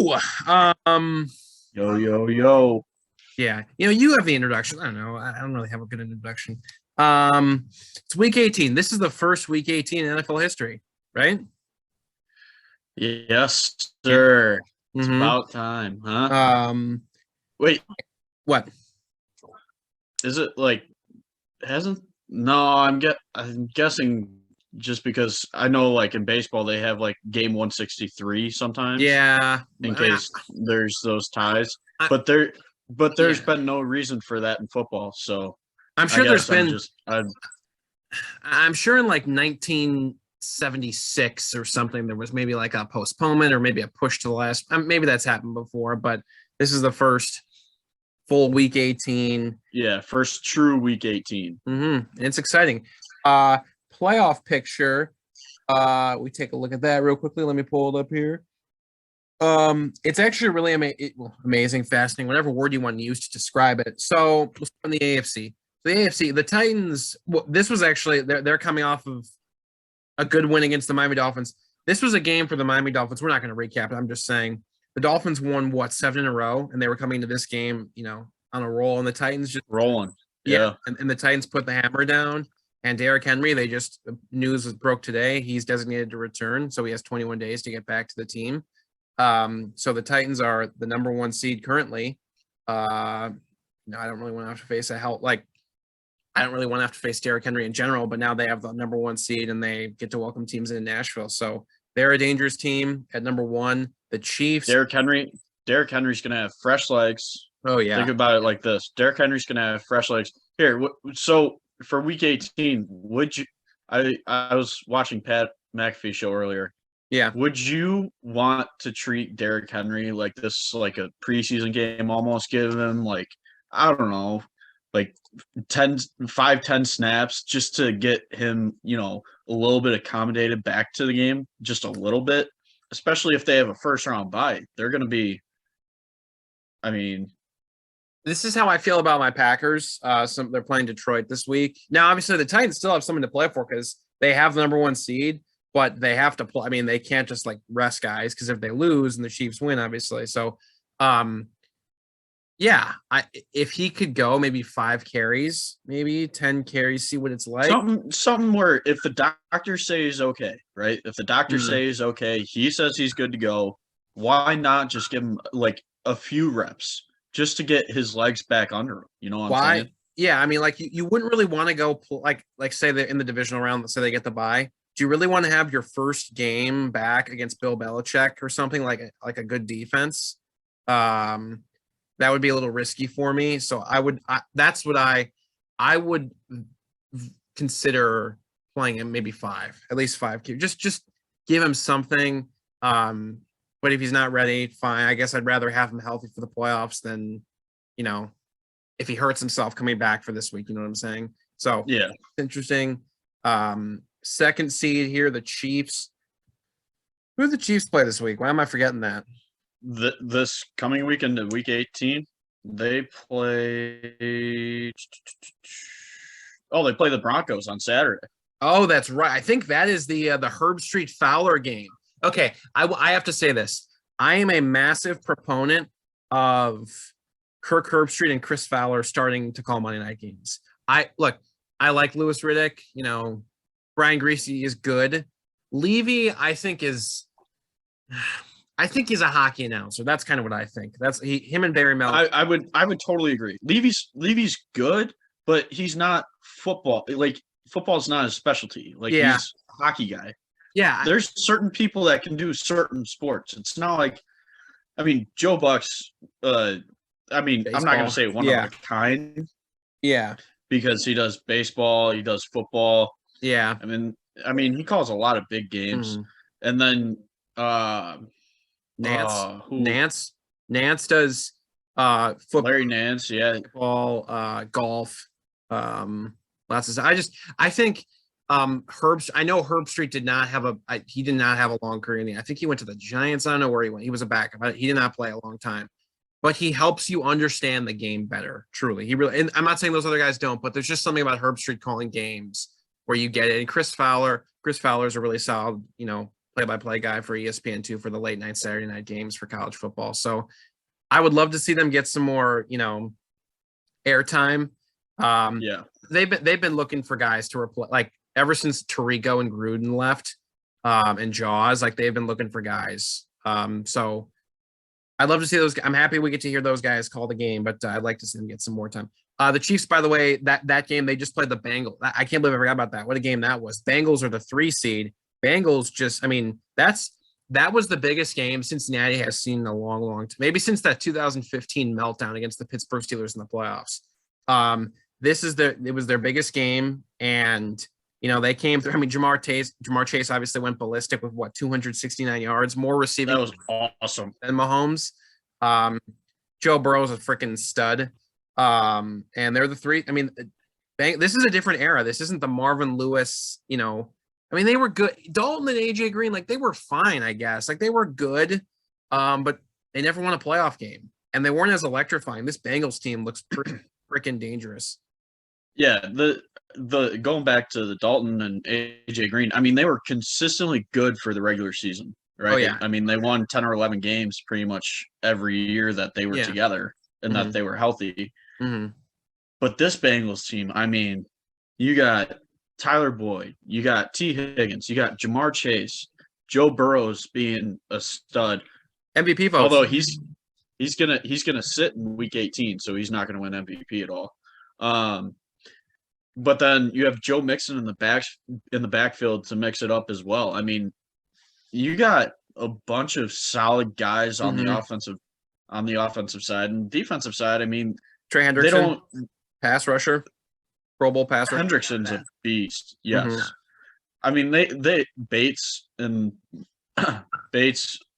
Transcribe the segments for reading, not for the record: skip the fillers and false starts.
Yo, um, Yo, yo, yo. yeah, you have the introduction. I don't know. I don't really have a good introduction. It's week 18. This is the first week 18 in NFL history, right? Yes, sir. It's Mm-hmm. about time, huh? Wait, What? is it like hasn't no, I'm guessing just because I know like in baseball they have like game 163 sometimes Yeah, in case there's those ties. But there's yeah. been no reason for that in football. So I'm I sure there's guess been. I'm sure in like 1976 or something, there was maybe like a postponement or maybe a push to the last. Maybe that's happened before, but this is the first full week 18. Yeah, first true week 18. Mm-hmm. It's exciting. Playoff picture. We take a look at that real quickly. Let me pull it up here. It's actually really amazing, fascinating, whatever word you want to use to describe it. So let's start on the AFC. The AFC, the Titans. Well, this was actually they're coming off of a good win against the Miami Dolphins. This was a game for the Miami Dolphins. We're not going to recap it. I'm just saying the Dolphins won 7 in a row, and they were coming to this game, on a roll. And the Titans just rolling. Yeah. And the Titans put the hammer down. And Derrick Henry, news broke today. He's designated to return, so he has 21 days to get back to the team. So the Titans are the number 1 seed currently. I don't really want to have to face I don't really want to have to face Derrick Henry in general, but now they have the number 1 seed and they get to welcome teams in Nashville. So they're a dangerous team at number 1. The Chiefs. Derrick Henry's going to have fresh legs. Oh, yeah. Think about it like this. Derrick Henry's going to have fresh legs. Here, so for week 18, I was watching Pat McAfee show earlier. Yeah. Would you want to treat Derrick Henry like this, like a preseason game, almost give him like, I don't know, like 10 snaps just to get him, a little bit accommodated back to the game, just a little bit, especially if they have a first round bye. They're going to be, this is how I feel about my Packers. They're playing Detroit this week. Now, obviously, the Titans still have something to play for because they have the number 1 seed, but they have to play. They can't just like rest guys because if they lose and the Chiefs win, obviously. So, if he could go maybe 5 carries, maybe 10 carries, see what it's like. Something where if the doctor says okay, right? If the doctor says okay, he says he's good to go. Why not just give him like a few reps just to get his legs back under him? You know what I'm saying? Yeah, you wouldn't really want to go like say they're in the divisional round, let's say they get the bye. Do you really want to have your first game back against Bill Belichick or something like a good defense? That would be a little risky for me. So that's what I would consider playing him, maybe 5, at least 5. Just give him something. But if he's not ready, fine. I guess I'd rather have him healthy for the playoffs than, if he hurts himself coming back for this week. You know what I'm saying? So yeah, interesting. Second seed here, the Chiefs. Who do the Chiefs play this week? Why am I forgetting that? This coming weekend, week 18, they play. Oh, they play the Broncos on Saturday. Oh, that's right. I think that is the Herb Street Fowler game. Okay, I have to say this. I am a massive proponent of Kirk Herbstreit and Chris Fowler starting to call Monday night games. I like Louis Riddick. Brian Griese is good. Levy, I think he's a hockey announcer. That's kind of what I think. That's him and Barry Melton. I would totally agree. Levy's good, but he's not football. Like football's not his specialty. Like he's a hockey guy. Yeah. There's certain people that can do certain sports. It's not like, Joe Buck's, baseball. I'm not going to say one of a kind. Yeah. Because he does baseball, he does football. Yeah. He calls a lot of big games. And then Nance does football. Larry Nance, yeah. Football, golf. Lots of I think I know Herb Street did not have a long career. I think he went to the Giants. I don't know where he went. He was a backup. He did not play a long time. But he helps you understand the game better, truly. He really, and I'm not saying those other guys don't, but there's just something about Herb Street calling games where you get it. And Chris Fowler is a really solid, play-by-play guy for ESPN2 for the late night Saturday night games for college football. So I would love to see them get some more, airtime. Yeah. They've been looking for guys to replace, like ever since Tirico and Gruden left, and Jaws, like they've been looking for guys. So I'd love to see those. I'm happy we get to hear those guys call the game, but I'd like to see them get some more time. The Chiefs, by the way, that game, they just played the Bengals. I can't believe I forgot about that. What a game that was. Bengals are the 3 seed. Bengals that was the biggest game Cincinnati has seen in a long, long time. Maybe since that 2015 meltdown against the Pittsburgh Steelers in the playoffs. It was their biggest game, and they came through. I mean, Jamar Chase obviously went ballistic with 269 yards, more receiving. That was awesome. Than Mahomes. Joe Burrow's a freaking stud. And they're the 3. I mean, this is a different era. This isn't the Marvin Lewis, I mean, they were good. Dalton and AJ Green, like they were fine, I guess. Like they were good, but they never won a playoff game, and they weren't as electrifying. This Bengals team looks pretty freaking dangerous. Yeah, the going back to the Dalton and AJ Green, I mean, they were consistently good for the regular season, right? Oh, yeah. I mean, they won 10 or 11 games pretty much every year that they were together and that they were healthy. Mm-hmm. But this Bengals team, I mean, you got Tyler Boyd, you got T. Higgins, you got Jamar Chase, Joe Burrow's being a stud. MVP votes. Although he's gonna sit in week 18, so he's not gonna win MVP at all. But then you have Joe Mixon in the backfield to mix it up as well. I mean, you got a bunch of solid guys on the offensive side and defensive side. I mean, Trey Hendrickson, pass rusher, Pro Bowl pass rusher. Hendrickson's a beast. Yes. Mm-hmm. I mean, they Bates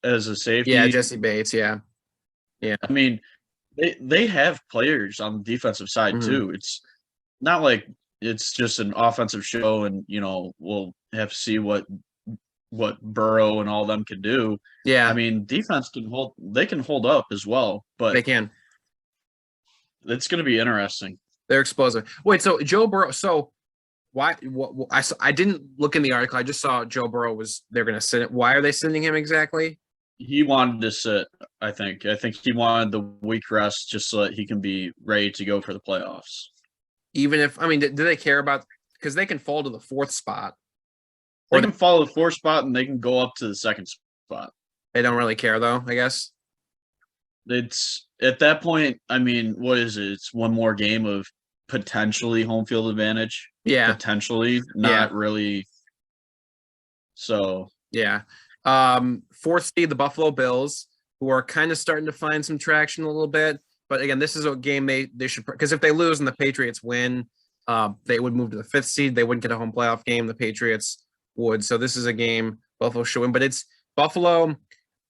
as a safety. Yeah, Jesse Bates. Yeah. I mean, they have players on the defensive side too. It's not like it's just an offensive show, and we'll have to see what Burrow and all them can do. Yeah, I mean, defense can hold up as well, but they can. It's going to be interesting. They're explosive. Wait, so Joe Burrow? So why? I didn't look in the article. I just saw Joe Burrow they're going to sit it. Why are they sending him exactly? He wanted to sit. I think he wanted the week rest just so that he can be ready to go for the playoffs. Even if, I mean, do they care about, because they can fall to the 4th spot. They can follow the 4th spot and they can go up to the 2nd spot. They don't really care though, I guess. It's at that point, I mean, what is it? It's one more game of potentially home field advantage. Yeah. Potentially, not really. So. Yeah. 4th seed, the Buffalo Bills, who are kind of starting to find some traction a little bit. But again, this is a game they should, because if they lose and the Patriots win, they would move to the 5th seed. They wouldn't get a home playoff game. The Patriots would. So this is a game Buffalo should win. But it's Buffalo.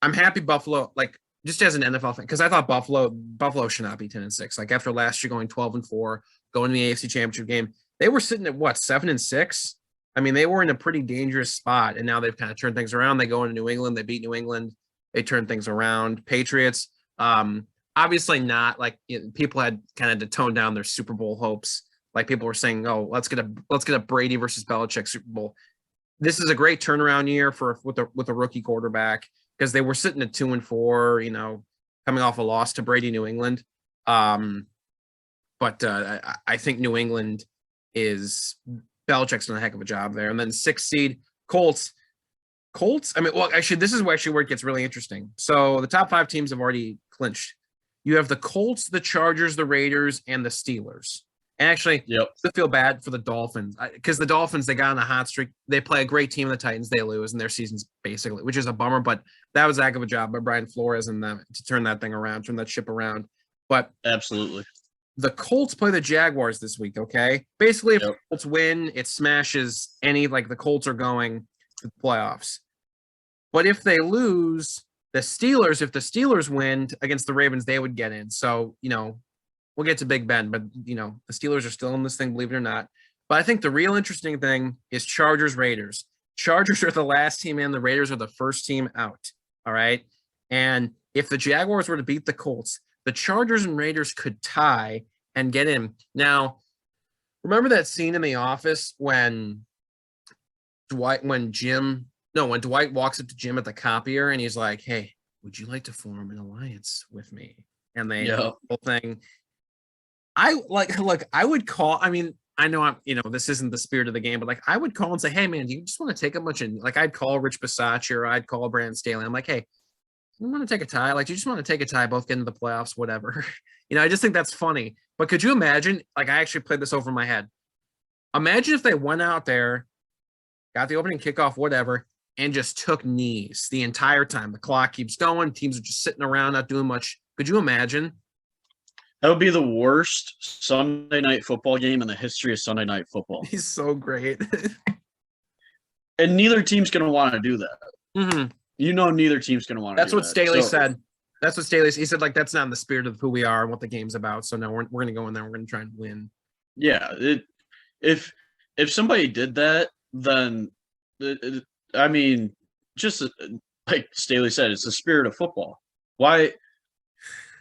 I'm happy Buffalo, like just as an NFL fan, because I thought Buffalo should not be 10-6. Like after last year going 12-4, going to the AFC Championship game, they were sitting at 7-6. I mean, they were in a pretty dangerous spot, and now they've kind of turned things around. They go into New England. They beat New England. They turn things around. Patriots. Obviously not like people had kind of to tone down their Super Bowl hopes. Like people were saying, "Oh, let's get a Brady versus Belichick Super Bowl." This is a great turnaround year with a rookie quarterback, because they were sitting at 2-4, coming off a loss to Brady, New England. But I think New England Belichick's done a heck of a job there. And then 6th seed Colts. I mean, well, actually, this is where it gets really interesting. So the top 5 teams have already clinched. You have the Colts, the Chargers, the Raiders, and the Steelers. And actually, I feel bad for the Dolphins, because the Dolphins, they got on a hot streak. They play a great team, the Titans, they lose, and their season's basically, which is a bummer, but that was a heck of a job by Brian Flores and them to turn that ship around. But absolutely, the Colts play the Jaguars this week, okay? Basically, if the Colts win, it smashes the Colts are going to the playoffs. But if they lose, if the Steelers win against the Ravens, they would get in. So, we'll get to Big Ben, but, the Steelers are still in this thing, believe it or not. But I think the real interesting thing is Chargers-Raiders. Chargers are the last team in, the Raiders are the first team out, all right? And if the Jaguars were to beat the Colts, the Chargers and Raiders could tie and get in. Now, remember that scene in The Office when No, when Dwight walks up to Jim at the copier and he's like, "Hey, would you like to form an alliance with me?" And they Yeah. whole thing. I like look, I would call. I mean, I know this isn't the spirit of the game, but like I would call and say, "Hey, man, do you just want to take a bunch of like?" I'd call Rich Bisaccia or I'd call Brandon Staley. I'm like, "Hey, you want to take a tie? Like, do you just want to take a tie, both get into the playoffs, whatever." I just think that's funny. But could you imagine? Like, I actually played this over in my head. Imagine if they went out there, got the opening kickoff, whatever, and just took knees the entire time. The clock keeps going. Teams are just sitting around, not doing much. Could you imagine? That would be the worst Sunday night football game in the history of Sunday night football. He's so great. And neither team's going to want to do that. Mm-hmm. Neither team's going to want to That's do what that. Staley said. That's what Staley said. He said, like, that's not in the spirit of who we are and what the game's about. So, no, we're going to go in there. We're going to try and win. Yeah. If somebody did that, then, I mean, just like Staley said, it's the spirit of football. Why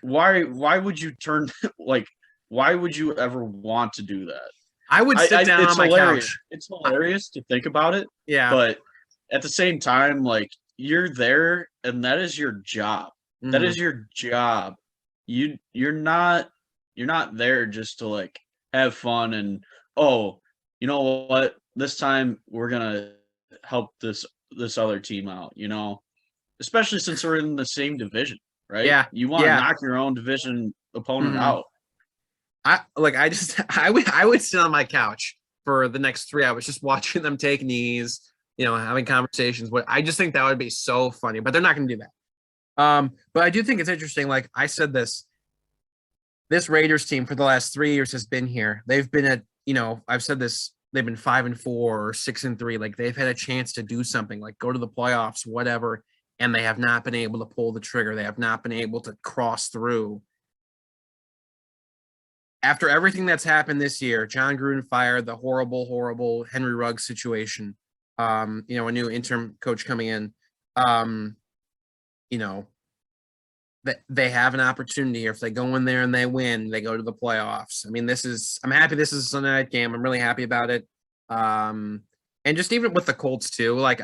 would you turn like? Why would you ever want to do that? I would sit down on my couch. It's hilarious to think about it. Yeah. But at the same time, like, you're there and that is your job. Mm-hmm. That is your job. You're not there just to like have fun and, oh, you know what? This time we're gonna help this other team out, especially since we're in the same division. Right? Yeah. You want to knock your own division opponent out. I would sit on my couch for the next 3 hours just watching them take knees, having conversations. But I just think that would be so funny. But they're not going to do that. But I do think it's interesting. Like I said, this Raiders team for the last 3 years has been here. They've been at, I've said this. They've been 5-4 or 6-3. Like they've had a chance to do something, like go to the playoffs, whatever. And they have not been able to pull the trigger. They have not been able to cross through. After everything that's happened this year, John Gruden fired, the horrible, horrible Henry Ruggs situation, a new interim coach coming in, that they have an opportunity here. If they go in there and they win, they go to the playoffs. I mean, I'm happy this is a Sunday night game. I'm really happy about it. And just even with the Colts too, like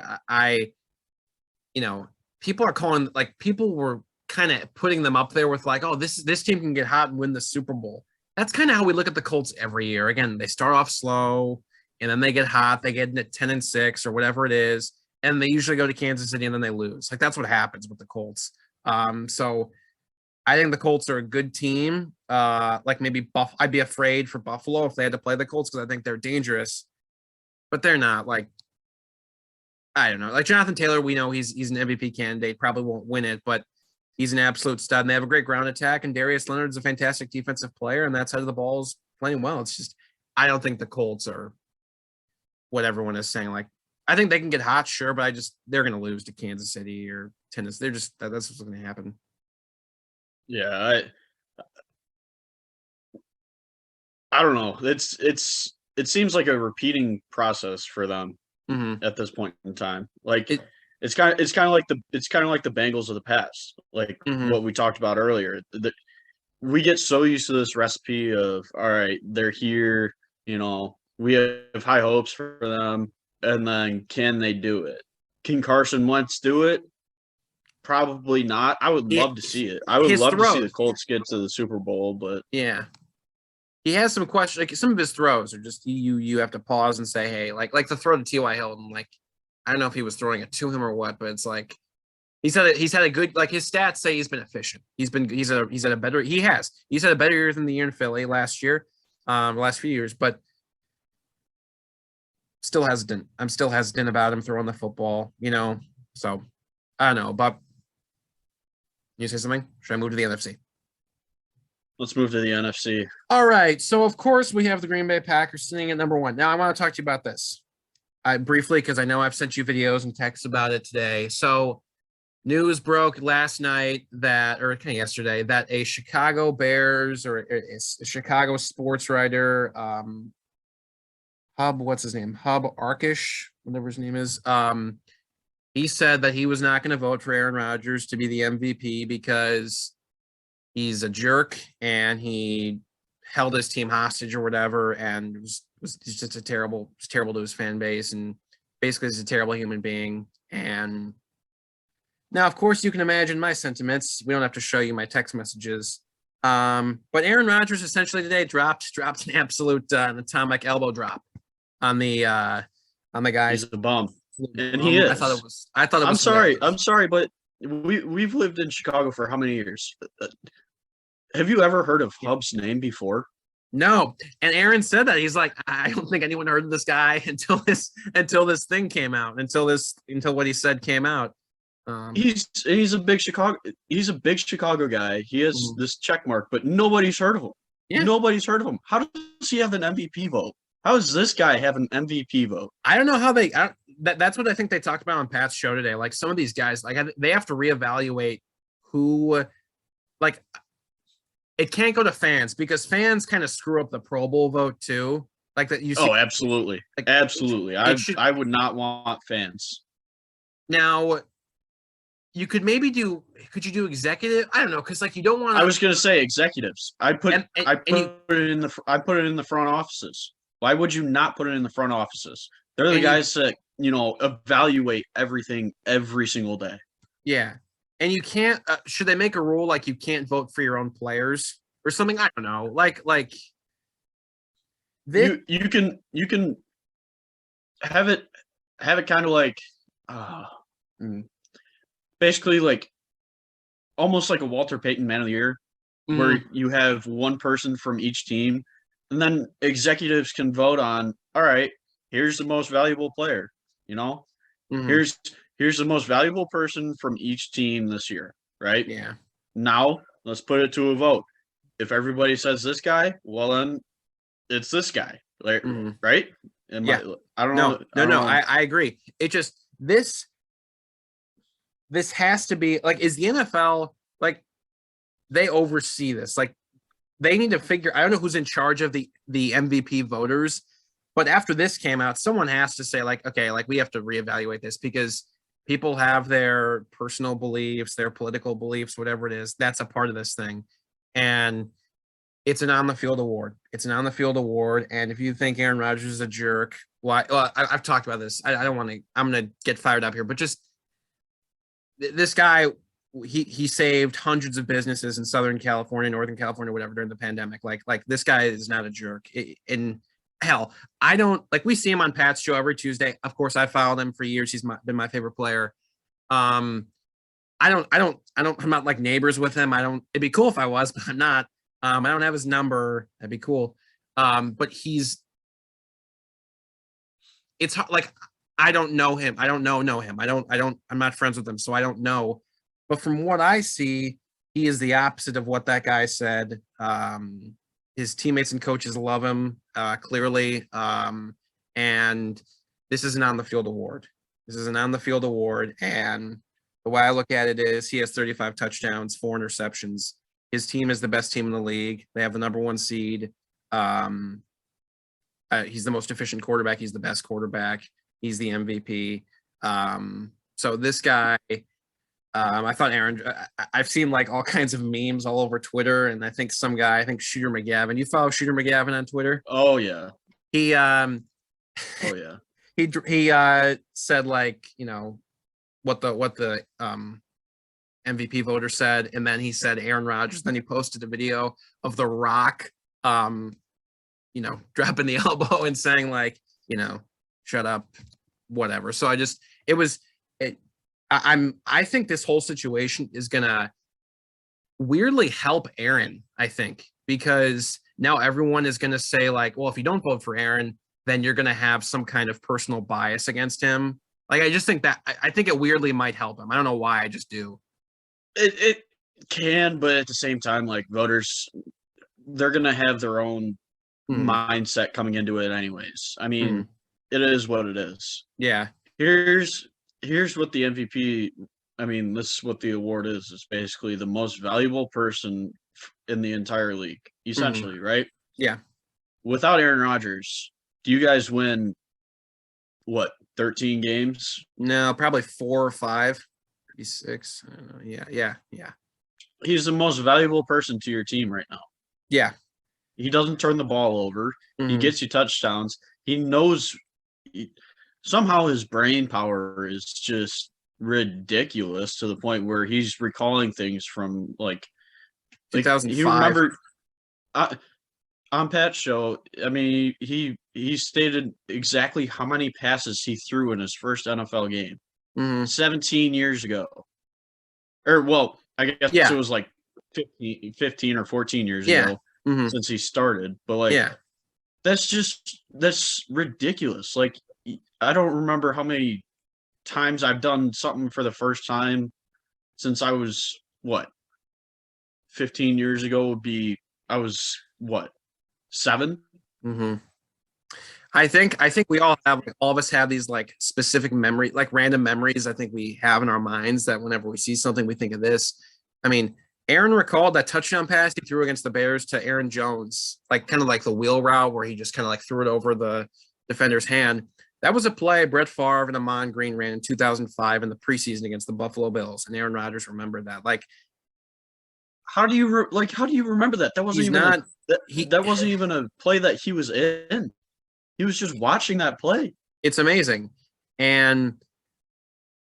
people are calling, like people were kind of putting them up there with like, oh, this team can get hot and win the Super Bowl. That's kind of how we look at the Colts every year. Again, they start off slow and then they get hot. They get into 10-6 or whatever it is. And they usually go to Kansas City and then they lose. Like that's what happens with the Colts. So I think the Colts are a good team. Like maybe I'd be afraid for Buffalo if they had to play the Colts because I think they're dangerous, but they're not. Like, I don't know. Like Jonathan Taylor, we know he's an MVP candidate, probably won't win it, but he's an absolute stud. And they have a great ground attack, and Darius Leonard's a fantastic defensive player, and that side of the ball is playing well. It's just I don't think the Colts are what everyone is saying. Like I think they can get hot, sure, but they're going to lose to Kansas City or Tennessee. That's what's going to happen. Yeah, I don't know. It seems like a repeating process for them. Mm-hmm. At this point in time, like it's kind of like the Bengals of the past, like what we talked about earlier. We get so used to this recipe of, all right, they're here, we have high hopes for them, and then can they do it? Can Carson Wentz do it? Probably not. I would love to see it. I would love to see the Colts get to the Super Bowl, but yeah. He has some questions. Like some of his throws are just you have to pause and say, hey, like the throw to T.Y. Hilton. Like I don't know if he was throwing it to him or what, but it's like he's had a good, like his stats say he's been efficient. He's had a better year than the year in Philly last year, last few years, but still hesitant. I'm still hesitant about him throwing the football, So I don't know, but you say something? Should I move to the NFC? Let's move to the NFC. All right. So, of course, we have the Green Bay Packers sitting at number 1. Now, I want to talk to you about this briefly because I know I've sent you videos and texts about it today. So, news broke last night or kind of yesterday that a Chicago Bears or a Chicago sports writer, what's his name? Hub Arkish, whatever his name is. He said that he was not going to vote for Aaron Rodgers to be the MVP because he's a jerk and he held his team hostage or whatever, and was just terrible to his fan base, and basically he's a terrible human being. And now, of course, you can imagine my sentiments. We don't have to show you my text messages. But Aaron Rodgers essentially today dropped an absolute an atomic elbow drop on the guys. He's a bum, and he is. I thought it was. I'm sorry. hilarious. I'm sorry, but we've lived in Chicago for how many years? Have you ever heard of Hub's name before? No, and Aaron said that he's like, I don't think anyone heard of this guy until this thing came out, until what he said came out. He's a big Chicago guy. He has this check mark, but nobody's heard of him. Yeah. Nobody's heard of him. How does he have an MVP vote? How does this guy have an MVP vote? I don't know how that's what I think they talked about on Pat's show today. Like some of these guys, like they have to reevaluate who, like, it can't go to fans because fans kind of screw up the Pro Bowl vote too. Like that you see. Oh, absolutely, like, absolutely. I would not want fans. Now, you could maybe could you do executive? I don't know, because like you don't want. I was gonna say executives. I put it in the front offices. Why would you not put it in the front offices? They're the guys that evaluate everything every single day. Yeah, and you can't. Should they make a rule like you can't vote for your own players or something? I don't know. Like this. You can have it kind of like basically like almost like a Walter Payton Man of the Year, where you have one person from each team, and then executives can vote on, all right, here's the most valuable player, here's the most valuable person from each team this year, right? Yeah. Now let's put it to a vote. If everybody says this guy, well then it's this guy, right? I don't know. No, I agree. It just this has to be like, is the NFL like they oversee this? Like they need to figure. I don't know who's in charge of the MVP voters, but after this came out, someone has to say like, okay, like we have to reevaluate this because people have their personal beliefs, their political beliefs, whatever it is. That's a part of this thing, and it's an on the field award. It's an on the field award, and if you think Aaron Rodgers is a jerk, why? Well, I've talked about this. I don't want to. I'm going to get fired up here, but just this guy. He saved hundreds of businesses in Southern California, Northern California, whatever during the pandemic. Like this guy is not a jerk. And hell, I don't like. We see him on Pat's show every Tuesday. Of course, I followed him for years. He's been my favorite player. I'm not like neighbors with him. It'd be cool if I was, but I'm not. I don't have his number. That'd be cool. But it's like I don't know him. I don't know him. I'm not friends with him, so I don't know. But from what I see, he is the opposite of what that guy said. His teammates and coaches love him, clearly. And this is an on-the-field award. And the way I look at it is he has 35 touchdowns, 4 interceptions. His team is the best team in the league. They have the number 1 seed. He's the most efficient quarterback. He's the best quarterback. He's the MVP. So this guy... I thought Aaron, I've seen like all kinds of memes all over Twitter, and I think Shooter McGavin. You follow Shooter McGavin on Twitter? Oh yeah. He he said like, what the MVP voter said, and then he said Aaron Rodgers. Then he posted a video of The Rock, dropping the elbow and saying like, shut up, whatever. So I think this whole situation is gonna weirdly help Aaron, I think, because now everyone is gonna say like, well, if you don't vote for Aaron, then you're gonna have some kind of personal bias against him. Like, I just think I think it weirdly might help him. I don't know why, I just do. It can, but at the same time, like voters, they're gonna have their own mindset coming into it anyways. I mean, it is what it is. Yeah. Here's what the MVP, this is what the award is. It's basically the most valuable person in the entire league, essentially, right? Yeah. Without Aaron Rodgers, do you guys win, 13 games? No, probably 4 or 5, maybe 6. I don't know. Yeah. He's the most valuable person to your team right now. Yeah. He doesn't turn the ball over. He gets you touchdowns. He knows somehow his brain power is just ridiculous to the point where he's recalling things from like he 2005. remembered on Pat's show. I mean, he stated exactly how many passes he threw in his first NFL game, 17 years ago, or well, I guess Yeah. it was like 15 or 14 years Yeah. ago since he started. But like, Yeah. that's ridiculous. Like, I don't remember how many times I've done something for the first time since I was what 15 years ago would be I was what 7. I think we all of us have these like specific memory, like random memories. I think we have in our minds that whenever we see something, we think of this. I mean, Aaron recalled that touchdown pass he threw against the Bears to Aaron Jones, like kind of like the wheel route where he just kind of like threw it over the defender's hand. That was a play Brett Favre and Amon Green ran in 2005 in the preseason against the Buffalo Bills, and Aaron Rodgers remembered that. Like, how do you remember that? That wasn't even not that wasn't even a play that he was in. He was just watching that play. It's amazing. And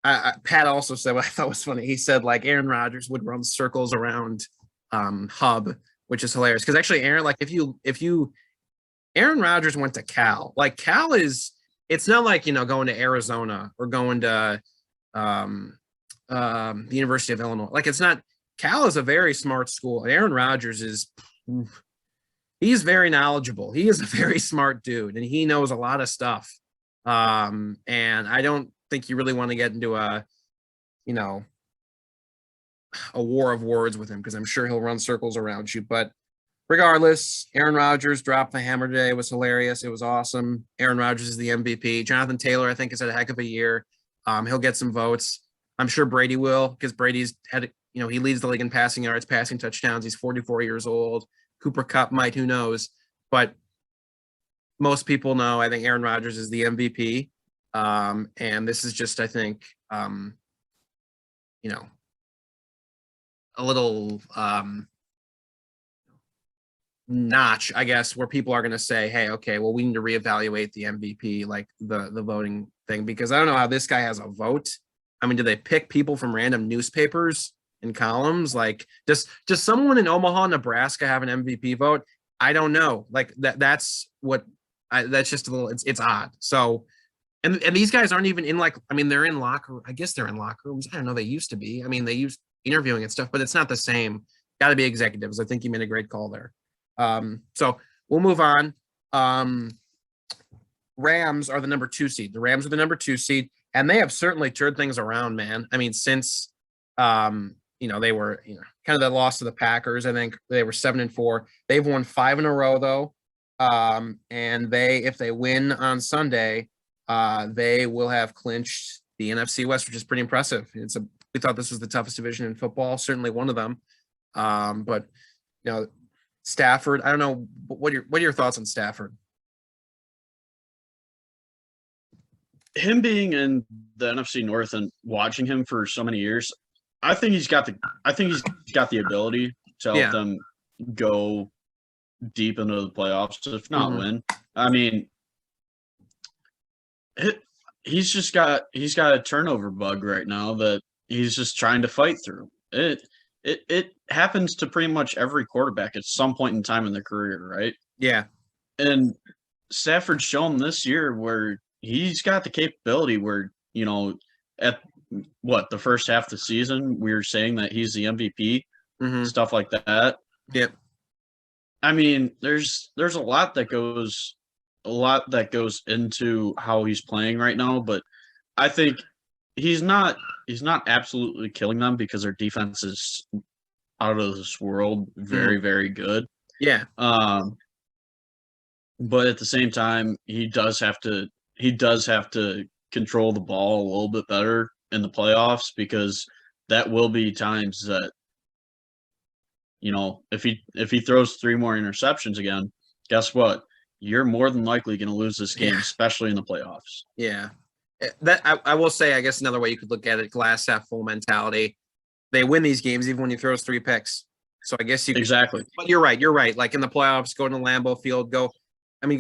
Pat also said what I thought was funny. He said like Aaron Rodgers would run circles around Hub, which is hilarious. Because actually, Aaron, like if you Aaron Rodgers went to Cal. Like Cal is, it's not like going to Arizona or going to the University of Illinois. Like it's not. Cal is a very smart school, and Aaron Rodgers is. He's very knowledgeable. He is a very smart dude, and he knows a lot of stuff. And I don't think you really want to get into a war of words with him because I'm sure he'll run circles around you. But regardless, Aaron Rodgers dropped the hammer today. It was hilarious. It was awesome. Aaron Rodgers is the MVP. Jonathan Taylor, I think, has had a heck of a year. He'll get some votes. I'm sure Brady will because Brady's had, he leads the league in passing yards, passing touchdowns. He's 44 years old. Cooper Kupp might, who knows? But most people know, I think Aaron Rodgers is the MVP. And this is just, I think, a little notch, I guess, where people are going to say, hey, okay, well, we need to reevaluate the MVP, like the voting thing, because I don't know how this guy has a vote. I mean, do they pick people from random newspapers and columns? Like, does someone in Omaha, Nebraska have an MVP vote? I don't know. Like that's just a little, it's odd. So, and these guys aren't even in they're in locker. I guess they're in locker rooms. I don't know. They used to be. I mean, they used interviewing and stuff, but it's not the same. Got to be executives. I think you made a great call there. So we'll move on. Rams are the number 2 seed. The Rams are the number 2 seed, and they have certainly turned things around, man. I mean, since they were kind of the loss to the Packers. I think they were 7-4. They've won 5 in a row though. And if they win on Sunday, they will have clinched the NFC West, which is pretty impressive. We thought this was the toughest division in football, certainly one of them. But Stafford, I don't know, what are your thoughts on Stafford? Him being in the NFC North and watching him for so many years, I think he's got the ability to help them go deep into the playoffs, if not win. I mean, he's got a turnover bug right now that he's just trying to fight through. It happens to pretty much every quarterback at some point in time in their career, right? Yeah. And Stafford's shown this year where he's got the capability where, at the first half of the season, we were saying that he's the MVP, stuff like that. Yep. I mean, there's a lot that goes into how he's playing right now, but I think he's not absolutely killing them because their defense is out of this world, very, very good. Yeah. But at the same time, he does have to control the ball a little bit better in the playoffs, because that will be times that, if he throws 3 more interceptions again, guess what? You're more than likely going to lose this game, especially in the playoffs. Yeah. That I will say, I guess another way you could look at it, glass half full mentality. They win these games even when he throws 3 picks. So I guess you could, exactly. But you're right. Like in the playoffs, go to Lambeau Field, go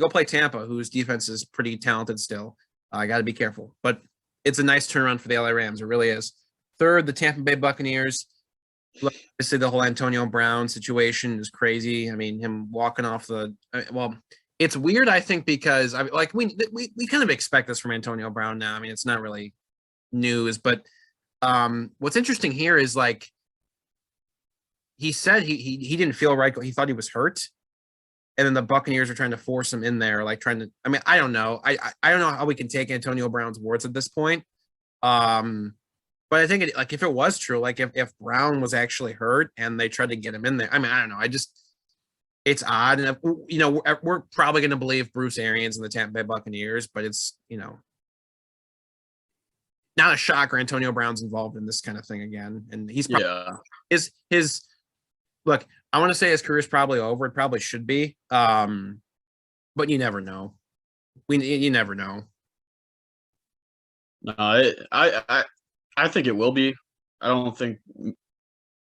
play Tampa, whose defense is pretty talented still. I got to be careful. But it's a nice turnaround for the LA Rams. It really is. Third, the Tampa Bay Buccaneers. Look, obviously, the whole Antonio Brown situation is crazy. I mean, him walking off well, it's weird, I think, because we kind of expect this from Antonio Brown now. I mean, it's not really news, but what's interesting here is like he said he didn't feel right. He thought he was hurt, and then the Buccaneers are trying to force him in there, like trying to. I mean, I don't know. I don't know how we can take Antonio Brown's words at this point. But I think if it was true, like if Brown was actually hurt and they tried to get him in there, I mean, I don't know. It's odd. And, we're probably going to believe Bruce Arians and the Tampa Bay Buccaneers, but it's, not a shocker. Antonio Brown's involved in this kind of thing again. And he's probably, his look, I want to say his career is probably over. It probably should be. But you never know. You never know. No, I think it will be. I don't think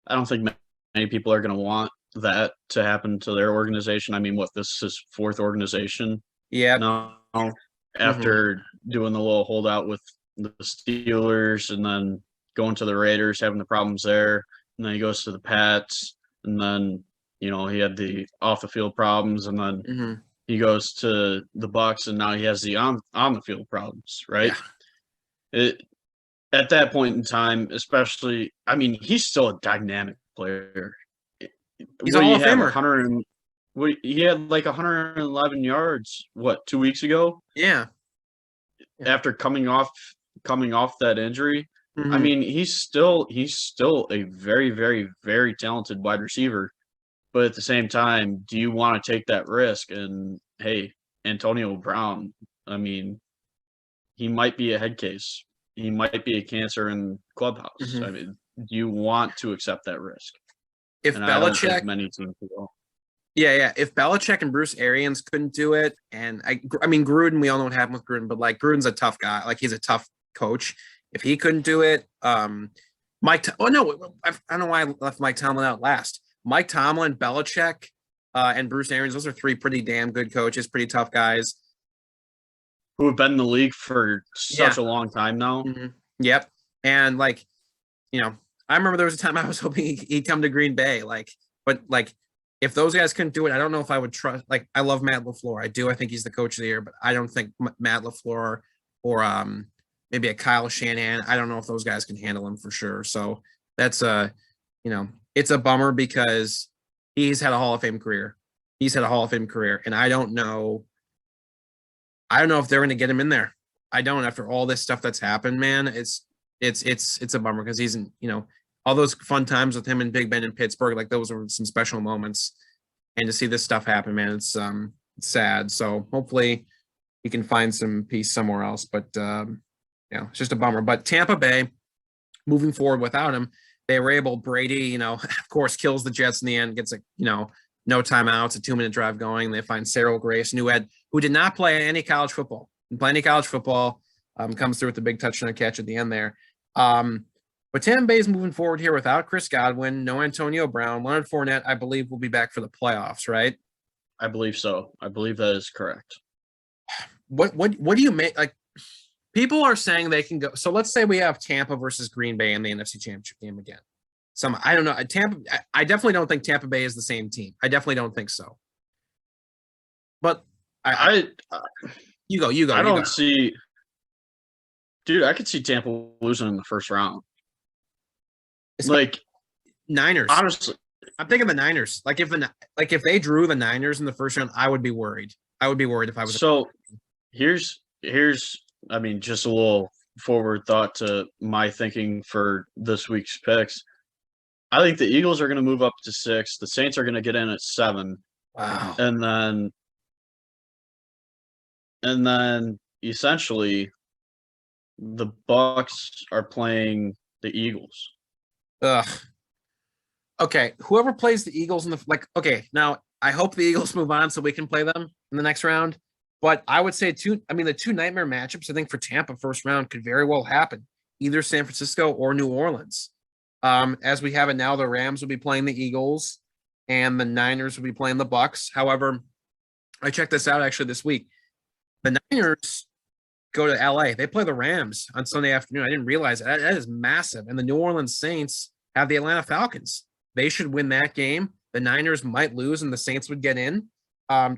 many people are going to want that to happen to their organization. I mean, this is his fourth organization. Yeah. No, after doing the little holdout with the Steelers and then going to the Raiders, having the problems there, and then he goes to the Pats, and then he had the off the field problems, and then he goes to the Bucs, and now he has the on the field problems. Right. Yeah. At that point in time, especially, I mean, he's still a dynamic player. He's a Hall of Famer. He had like 111 yards, 2 weeks ago? Yeah. After coming off that injury. I mean, he's still a very, very, very talented wide receiver. But at the same time, do you want to take that risk? And hey, Antonio Brown, I mean, he might be a head case. He might be a cancer in clubhouse. I mean, do you want to accept that risk? If Belichick, many teams will. Yeah. If Belichick and Bruce Arians couldn't do it, and I mean Gruden, we all know what happened with Gruden, but like Gruden's a tough guy. Like he's a tough coach. If he couldn't do it, Mike. Oh no, I don't know why I left Mike Tomlin out last. Mike Tomlin, Belichick, and Bruce Arians. Those are three pretty damn good coaches. Pretty tough guys. Who have been in the league for such a long time now. Yep. And I remember there was a time I was hoping he'd come to Green Bay. But if those guys couldn't do it, I don't know if I would trust. I love Matt LaFleur. I do. I think he's the coach of the year, but I don't think Matt LaFleur or maybe a Kyle Shanahan. I don't know if those guys can handle him for sure. So that's it's a bummer because he's had a Hall of Fame career. And I don't know if they're going to get him in there. I don't, after all this stuff that's happened, man. It's a bummer because he's in, all those fun times with him and Big Ben in Pittsburgh, like those were some special moments. And to see this stuff happen, man, it's sad. So hopefully he can find some peace somewhere else. But it's just a bummer. But Tampa Bay, moving forward without him, they were able. Brady, of course, kills the Jets in the end. Gets no timeouts, a 2-minute drive going. They find Cyril Grace, who did not play any college football. Comes through with the big touchdown catch at the end there. But Tampa Bay is moving forward here without Chris Godwin, no Antonio Brown. Leonard Fournette, I believe, will be back for the playoffs, right? I believe so. I believe that is correct. What do you make? Like, people are saying they can go. So let's say we have Tampa versus Green Bay in the NFC Championship game again. I don't know. I definitely don't think Tampa Bay is the same team. I definitely don't think so. But you go. I don't see. Dude, I could see Tampa losing in the first round. It's Niners. Honestly, I'm thinking the Niners. If they drew the Niners in the first round, I would be worried. I would be worried if I was. So here's I mean, just a little forward thought to my thinking for this week's picks. I think the Eagles are going to move up to 6. The Saints are going to get in at 7. Wow. And then essentially the Bucs are playing the Eagles. Ugh. Okay, whoever plays the Eagles now I hope the Eagles move on so we can play them in the next round. But I would say the two nightmare matchups, I think, for Tampa first round could very well happen. Either San Francisco or New Orleans. As we have it now, the Rams will be playing the Eagles and the Niners will be playing the Bucs. However, I checked this out actually this week. The Niners go to LA. They play the Rams on Sunday afternoon. I didn't realize that is massive. And the New Orleans Saints have the Atlanta Falcons. They should win that game. The Niners might lose and the Saints would get in.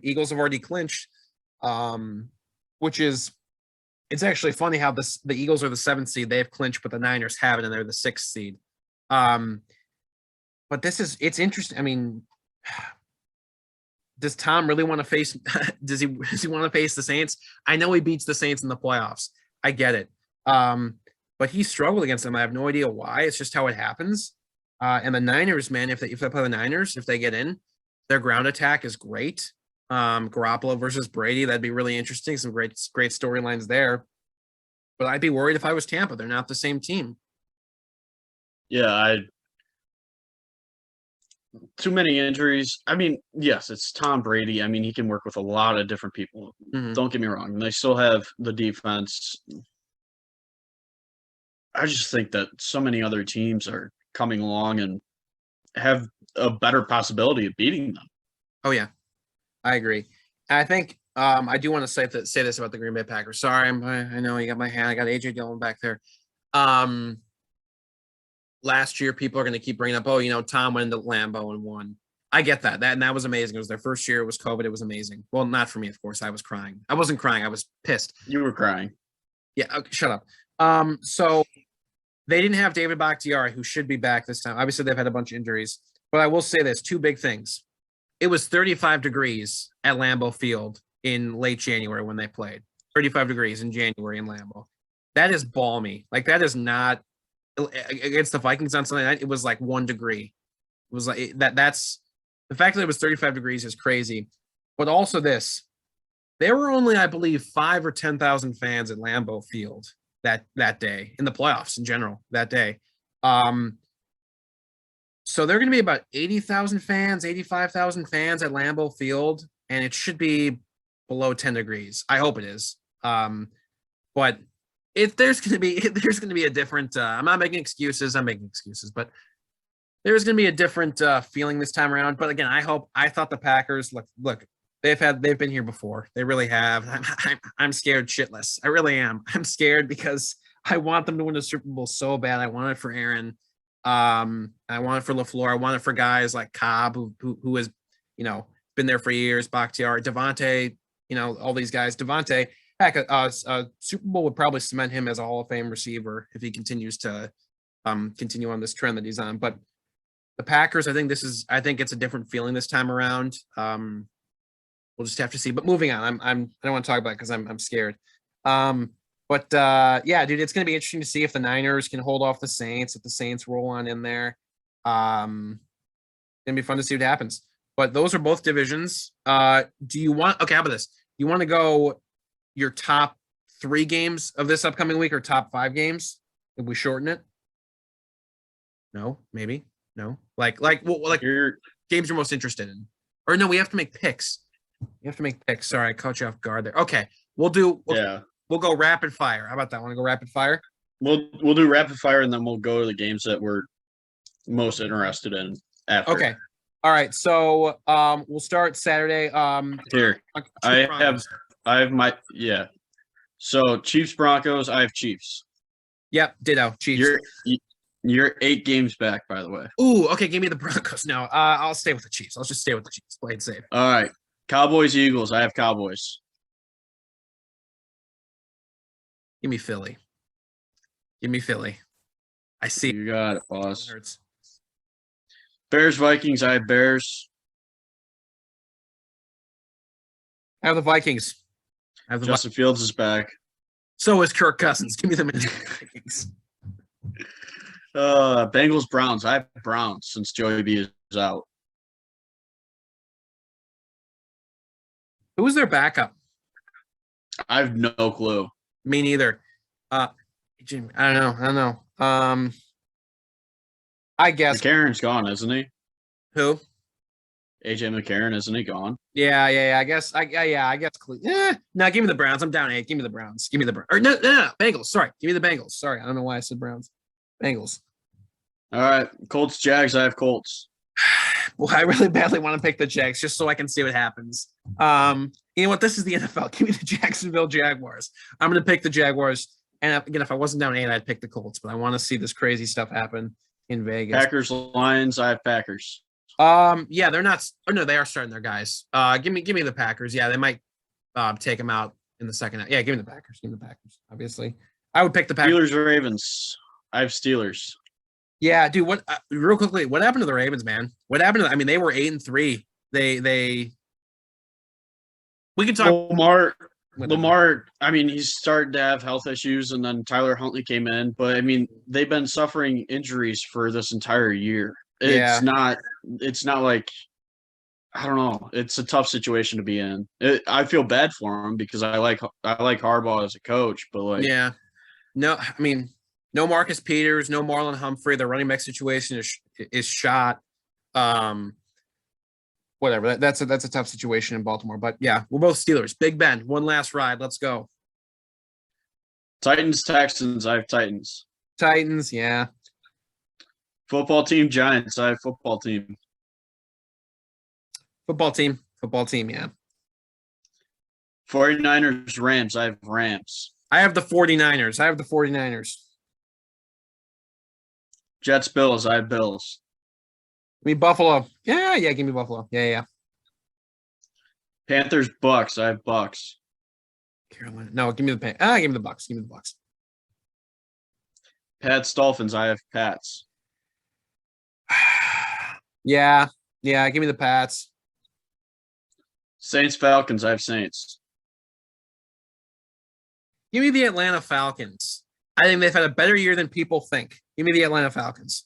Eagles have already clinched, which is, it's actually funny how the Eagles are the 7th seed. They've clinched, but the Niners haven't, and they're the 6th seed. But it's interesting. I mean, does Tom really want to face, does he want to face the Saints? I know he beats the Saints in the playoffs. I get it. But he struggled against them. I have no idea why. It's just how it happens. And the Niners, man, if they play the Niners, if they get in, their ground attack is great. Garoppolo versus Brady, that'd be really interesting. Some great storylines there. But I'd be worried if I was Tampa. They're not the same team. Yeah, too many injuries. I mean, yes, it's Tom Brady. I mean, he can work with a lot of different people. Mhm. Don't get me wrong. They still have the defense. I just think that so many other teams are coming along and have a better possibility of beating them. Oh, yeah. I agree. I think I do want to say this about the Green Bay Packers. Sorry, I know you got my hand. I got AJ Dillon back there. Last year, people are going to keep bringing up, Tom went into Lambeau and won. I get that. That was amazing. It was their first year. It was COVID. It was amazing. Well, not for me, of course. I was crying. I wasn't crying. I was pissed. You were crying. Yeah. Okay, shut up. So they didn't have David Bakhtiari, who should be back this time. Obviously, they've had a bunch of injuries. But I will say this, 2 big things. It was 35 degrees at Lambeau Field in late January when they played. 35 degrees in January in Lambeau. That is balmy. Like, that is not against the Vikings on Sunday night. It was like 1 degree. It was like that's the fact that it was 35 degrees is crazy. But also this, there were only, I believe, 5 or 10,000 fans at Lambeau Field that day in the playoffs in general that day. So there are going to be about 80,000 fans, 85,000 fans at Lambeau Field, and it should be below 10 degrees. I hope it is. But if there's going to be a different, I'm not making excuses. I'm making excuses, but there's going to be a different feeling this time around. But again, I thought the Packers look, they've been here before. They really have. I'm scared shitless. I really am. I'm scared because I want them to win the Super Bowl so bad. I want it for Aaron. I want it for LaFleur. I want it for guys like Cobb, who has, been there for years. Bakhtiari, Devontae, all these guys. Devontae, heck, a Super Bowl would probably cement him as a Hall of Fame receiver if he continues to continue on this trend that he's on. But the Packers, I think it's a different feeling this time around. We'll just have to see. But moving on, I don't want to talk about it because I'm scared. But yeah, dude, it's going to be interesting to see if the Niners can hold off the Saints, if the Saints roll on in there. It's going to be fun to see what happens. But those are both divisions. How about this? You want to go your top 3 games of this upcoming week or top 5 games? If we shorten it? No, maybe. No. Like your games you're most interested in. Or no, we have to make picks. Sorry, I caught you off guard there. Okay. We'll go rapid fire. How about that? Want to go rapid fire? We'll do rapid fire and then we'll go to the games that we're most interested in after. Okay. All right. So we'll start Saturday. Here. I have my So Chiefs Broncos, I have Chiefs. Yep, ditto. Chiefs. You're 8 games back, by the way. Ooh, okay, give me the Broncos. No, I'll stay with the Chiefs. I'll just stay with the Chiefs. Play it safe. All right. Cowboys, Eagles, I have Cowboys. Give me Philly. I see. You got it, boss. Hurts. Bears, Vikings, I have Bears. I have the Vikings. Justin Fields is back. So is Kirk Cousins. Give me the Vikings. Bengals, Browns. I have Browns since Joey B is out. Who's their backup? I have no clue. Me neither. Jim, I don't know. I guess McCarron's gone, isn't he? Who? AJ McCarron, isn't he gone? Yeah. I guess. I guess. No, give me the Browns. I'm down 8. Give me the Browns. Or no, Bengals. Sorry, give me the Bengals. Sorry, I don't know why I said Browns. Bengals. All right, Colts, Jags. I have Colts. Well, I really badly want to pick the Jags just so I can see what happens. You know what? This is the NFL. Give me the Jacksonville Jaguars. I'm going to pick the Jaguars. And again, if I wasn't down 8, I'd pick the Colts. But I want to see this crazy stuff happen in Vegas. Packers, Lions. I have Packers. Yeah, they're not. Oh no, they are starting their guys. Give me the Packers. Yeah, they might take them out in the second. Yeah, give me the Packers. Give me the Packers. Obviously, I would pick the Packers. Steelers, Ravens. I have Steelers. Yeah, dude. What? Real quickly, what happened to the Ravens, man? What happened to? I mean, they were 8-3. They. We can talk. Lamar. I mean, he's starting to have health issues, and then Tyler Huntley came in. But I mean, they've been suffering injuries for this entire year. It's not like, I don't know. It's a tough situation to be in. I feel bad for him because I like Harbaugh as a coach, but like, yeah, no, I mean, no Marcus Peters, no Marlon Humphrey. The running back situation is shot. Whatever. That's a tough situation in Baltimore. But yeah, we're both Steelers. Big Ben, one last ride. Let's go. Titans, Texans. I have Titans. Titans, yeah. Football team, Giants. I have football team. Football team, yeah. 49ers, Rams. I have Rams. I have the 49ers. Jets, Bills. I have Bills. Give me Buffalo. Yeah, give me Buffalo. Yeah. Panthers, Bucks. I have Bucks. Carolina. No, give me the Bucks. Give me the Bucks. Pats, Dolphins. I have Pats. Yeah, give me the Pats. Saints, Falcons. I have Saints. Give me the Atlanta Falcons. I think they've had a better year than people think. Give me the Atlanta Falcons.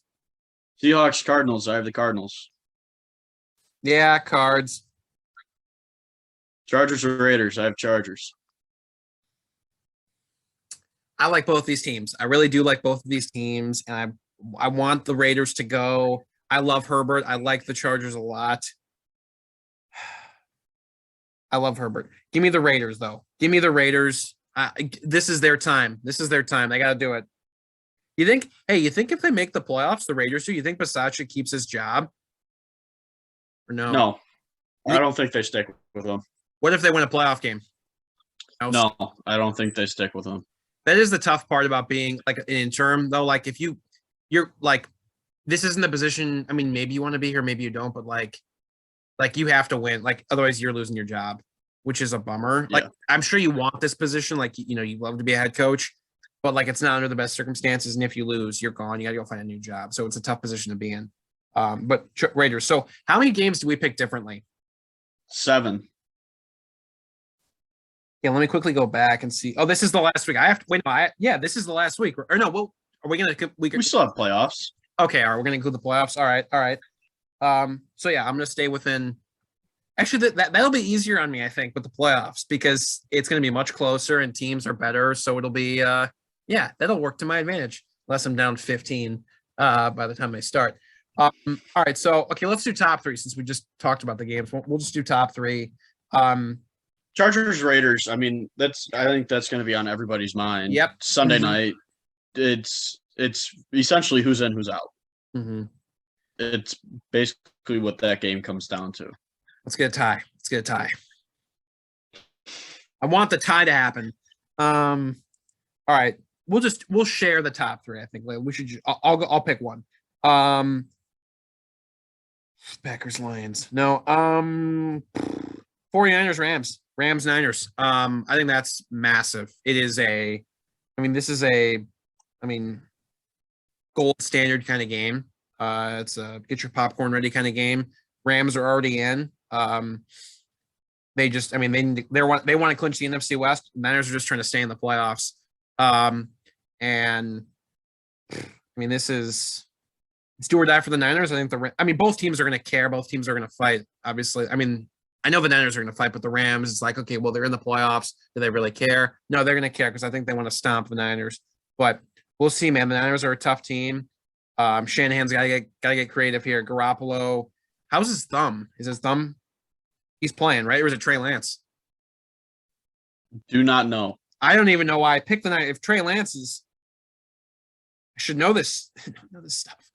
Seahawks, Cardinals. I have the Cardinals. Yeah, Cards. Chargers or Raiders. I have Chargers. I like both these teams. I really do like both of these teams, and I want the Raiders to go. I love Herbert. I like the Chargers a lot. I love Herbert. Give me the Raiders, though. Give me the Raiders. This is their time. They got to do it. You think if they make the playoffs, the Raiders do, you think Bisaccia keeps his job? Or no? No. I don't think they stick with him. What if they win a playoff game? No, I don't think they stick with him. That is the tough part about being like an interim, though. Like if you're like, this isn't the position. I mean, maybe you want to be here, maybe you don't, but like you have to win. Like otherwise, you're losing your job, which is a bummer. Yeah. Like I'm sure you want this position. Like you love to be a head coach, but like it's not under the best circumstances. And if you lose, you're gone. You got to go find a new job. So it's a tough position to be in. But Raiders. So how many games do we pick differently? 7. Yeah, let me quickly go back and see. Oh, this is the last week. I have to wait. No, this is the last week. Or no, well, are we gonna? We still have playoffs. Okay, all right. We're gonna include the playoffs. All right. So yeah, I'm gonna stay within. Actually, that'll be easier on me, I think, with the playoffs because it's gonna be much closer and teams are better. So it'll be, that'll work to my advantage. Unless I'm down 15 by the time I start. All right. So okay, let's do top 3 since we just talked about the games. We'll just do top 3. Chargers, Raiders. I mean, I think that's going to be on everybody's mind. Yep. Sunday night. It's essentially who's in, who's out. Mm-hmm. It's basically what that game comes down to. Let's get a tie. I want the tie to happen. All right. We'll share the top 3. I think like we should. I'll pick one. Packers, Lions. No. 49ers, Rams, Niners. I think that's massive. This is a gold standard kind of game. It's a get your popcorn ready kind of game. Rams are already in. They want to clinch the NFC West. Niners are just trying to stay in the playoffs. It's do or die for the Niners. I think both teams are going to care. Both teams are going to fight. Obviously, I know the Niners are going to fight, but the Rams, it's like, okay, well, they're in the playoffs. Do they really care? No, they're going to care because I think they want to stomp the Niners. But we'll see, man. The Niners are a tough team. Shanahan's got to get creative here. Garoppolo, how's his thumb? Is his thumb? He's playing, right? Or is it Trey Lance? Do not know. I don't even know why I picked the Niners. If Trey Lance is, I should know this. know this stuff.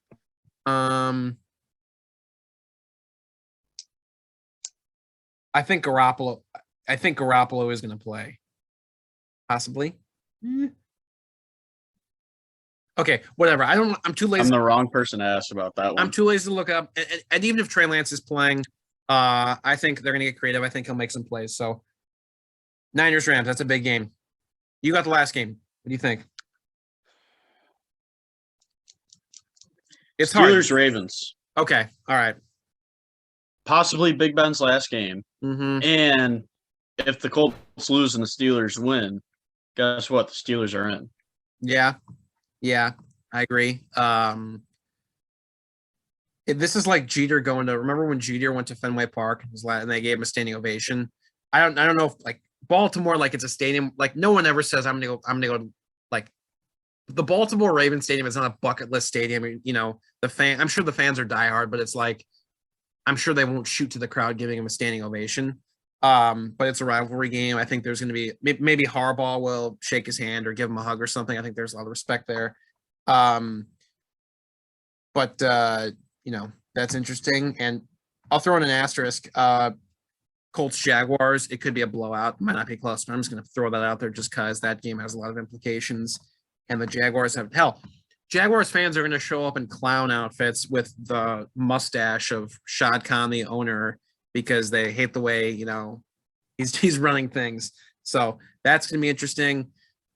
I think Garoppolo is going to play. Possibly. Okay, whatever. I'm too lazy. I'm the wrong person to ask about that one. I'm too lazy to look up. And even if Trey Lance is playing, I think they're going to get creative. I think he'll make some plays. So Niners Rams, that's a big game. You got the last game. What do you think? It's Steelers hard. Ravens. Okay. All right. Possibly Big Ben's last game. Mm-hmm. And if the Colts lose and the Steelers win, guess what? The Steelers are in. Yeah. Yeah, I agree. This is like Jeter going to. Remember when Jeter went to Fenway Park and they gave him a standing ovation? I don't know if like Baltimore, like it's a stadium. Like no one ever says I'm gonna go. Like the Baltimore Ravens stadium is not a bucket list stadium. You know I'm sure the fans are diehard, but it's like I'm sure they won't shoot to the crowd giving him a standing ovation. But it's a rivalry game. I think there's going to be maybe Harbaugh will shake his hand or give him a hug or something. I think there's a lot of respect there. But that's interesting. And I'll throw in an asterisk. Colts Jaguars. It could be a blowout. Might not be close, but I'm just going to throw that out there just because that game has a lot of implications. And the Jaguars have Jaguars fans are going to show up in clown outfits with the mustache of Shad Khan, the owner, because they hate the way, he's running things. So that's going to be interesting.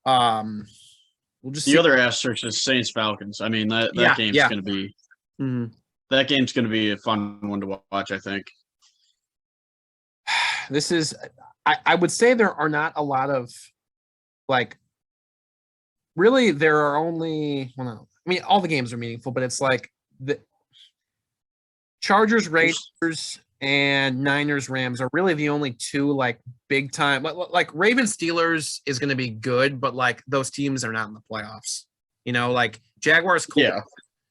We'll just see. Other asterisk is Saints Falcons. I mean, that game's going to be that game's going to be a fun one to watch, I think. This is I would say there are not a lot of really there are only all the games are meaningful, but it's like the Chargers, Raiders, and Niners, Rams are really the only two big time. Like Ravens, Steelers is going to be good, but those teams are not in the playoffs. Jaguars, Colts. Yeah.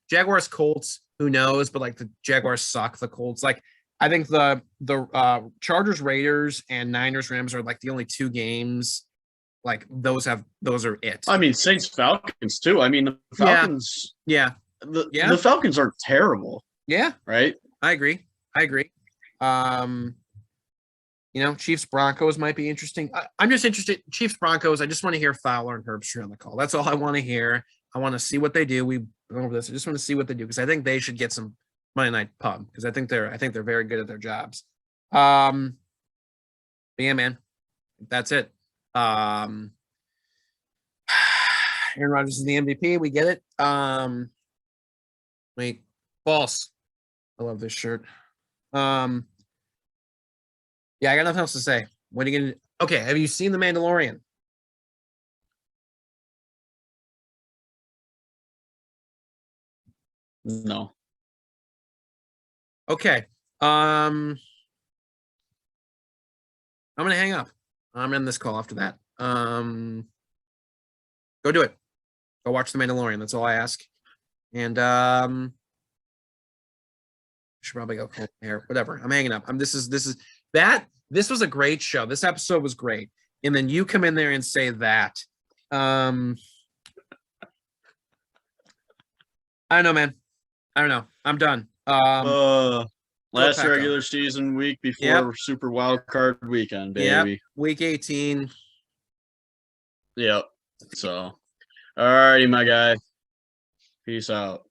Jaguars, Colts. Who knows? But the Jaguars suck. The Colts, I think the Chargers, Raiders, and Niners, Rams are the only two games. Those are it. I mean, Saints Falcons too. I mean, the Falcons. Yeah. The Falcons are terrible. Yeah. Right. I agree. Chiefs Broncos might be interesting. I'm just interested. Chiefs Broncos. I just want to hear Fowler and Herbstreit on the call. That's all I want to hear. I want to see what they do. We go over this. I just want to see what they do because I think they should get some Monday Night Pub because I think they're very good at their jobs. But yeah, man, that's it. Aaron Rodgers is the MVP. We get it. Wait, false. I love this shirt. Yeah, I got nothing else to say. What are you gonna? Okay, have you seen The Mandalorian? No. Okay. I'm gonna hang up. I'm in this call after that. Go do it. Go watch The Mandalorian. That's all I ask. And should probably go here. Whatever. I'm hanging up. This was a great show. This episode was great. And then you come in there and say that. I don't know, man. I don't know. I'm done. Last regular season week before Super Wild Card weekend, baby. Yep. Week 18. Yep. So, all righty, my guy. Peace out.